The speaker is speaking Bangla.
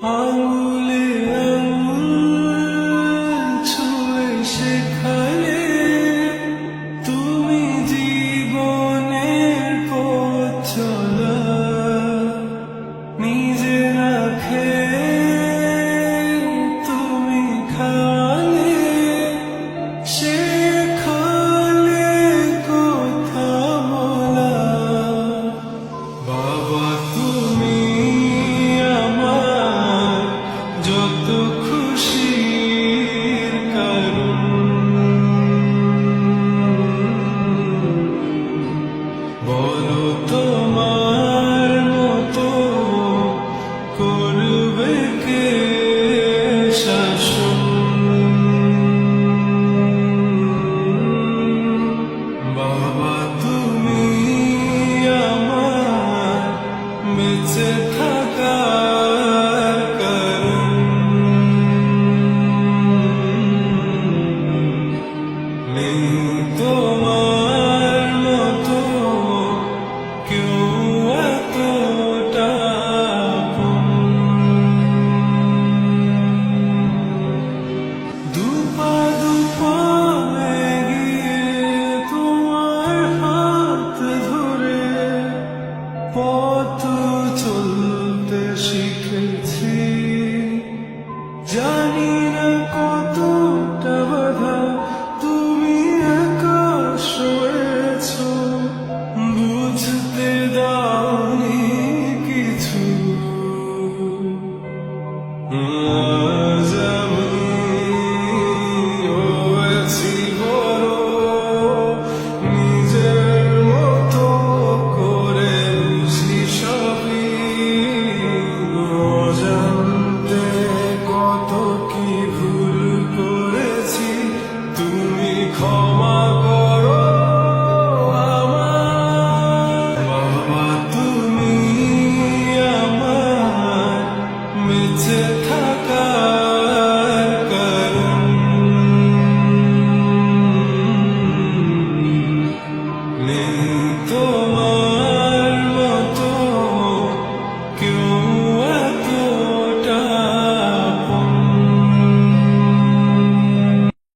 আঙুলে আঙুল ছুঁয়ে শেখালে তুমি জীবনের পথ চলা, নিজে না খেয়ে তুমি খালে, শেখালে কথা বলা। বাবা তুমি আমার যত খুশির কারণ, বলো তোমার মতো করবে কে।